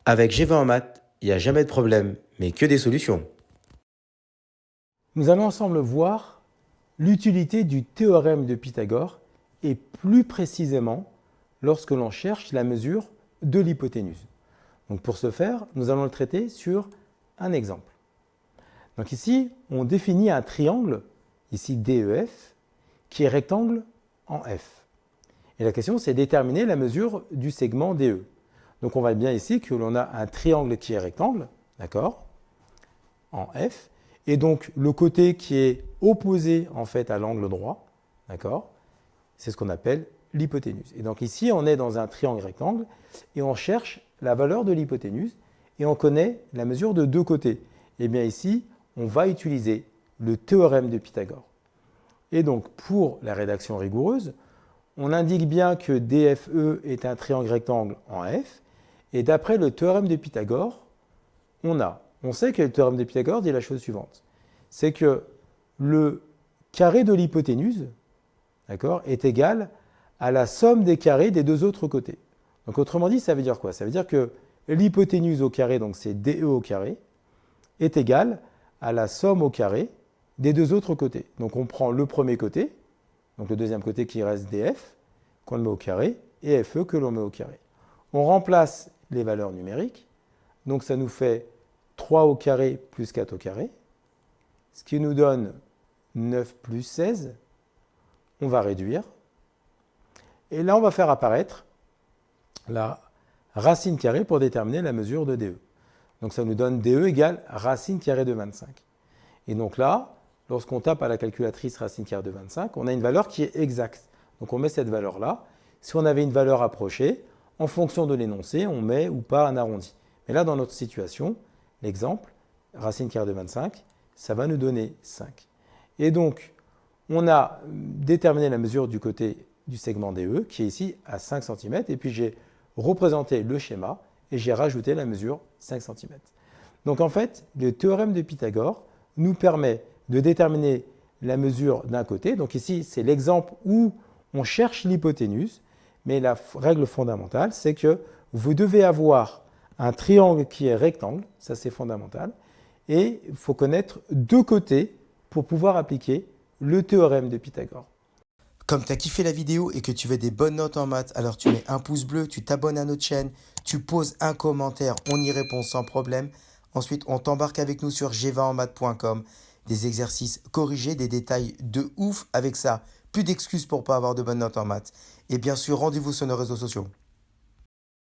Avec G20 en maths, il n'y a jamais de problème, mais que des solutions. Nous allons ensemble voir l'utilité du théorème de Pythagore et plus précisément lorsque l'on cherche la mesure de l'hypoténuse. Donc pour ce faire, nous allons le traiter sur un exemple. Donc ici, on définit un triangle, ici DEF, qui est rectangle en F. Et la question, c'est déterminer la mesure du segment DE. Donc on voit bien ici que l'on a un triangle qui est rectangle, d'accord, en F, et donc le côté qui est opposé en fait à l'angle droit, d'accord, c'est ce qu'on appelle l'hypoténuse. Et donc ici, on est dans un triangle rectangle et on cherche la valeur de l'hypoténuse et on connaît la mesure de deux côtés. Et bien ici, on va utiliser le théorème de Pythagore. Et donc pour la rédaction rigoureuse, on indique bien que DFE est un triangle rectangle en F, et d'après le théorème de Pythagore, on sait que le théorème de Pythagore dit la chose suivante, c'est que le carré de l'hypoténuse, d'accord, est égal à la somme des carrés des deux autres côtés. Donc autrement dit, ça veut dire quoi? Ça veut dire que l'hypoténuse au carré, donc c'est DE au carré, est égal à la somme au carré des deux autres côtés. Donc on prend le premier côté, donc le deuxième côté qui reste DF, qu'on le met au carré, et FE que l'on met au carré. On remplace les valeurs numériques, donc ça nous fait 3 au carré plus 4 au carré, ce qui nous donne 9 plus 16. On va réduire. Et là, on va faire apparaître la racine carrée pour déterminer la mesure de DE. Donc ça nous donne DE égale racine carrée de 25. Et donc là, lorsqu'on tape à la calculatrice racine carrée de 25, on a une valeur qui est exacte. Donc on met cette valeur-là. Si on avait une valeur approchée, en fonction de l'énoncé, on met ou pas un arrondi. Mais là, dans notre situation, l'exemple, racine carrée de 25, ça va nous donner 5. Et donc, on a déterminé la mesure du côté du segment DE, qui est ici à 5 cm, et puis j'ai représenté le schéma, et j'ai rajouté la mesure 5 cm. Donc en fait, le théorème de Pythagore nous permet de déterminer la mesure d'un côté. Donc ici, c'est l'exemple où on cherche l'hypoténuse, mais la règle fondamentale, c'est que vous devez avoir un triangle qui est rectangle, ça c'est fondamental, et il faut connaître deux côtés pour pouvoir appliquer le théorème de Pythagore. Comme tu as kiffé la vidéo et que tu veux des bonnes notes en maths, alors tu mets un pouce bleu, tu t'abonnes à notre chaîne, tu poses un commentaire, on y répond sans problème. Ensuite, on t'embarque avec nous sur g20enmaths.com, des exercices corrigés, des détails de ouf avec ça. Plus d'excuses pour pas avoir de bonnes notes en maths. Et bien sûr, rendez-vous sur nos réseaux sociaux.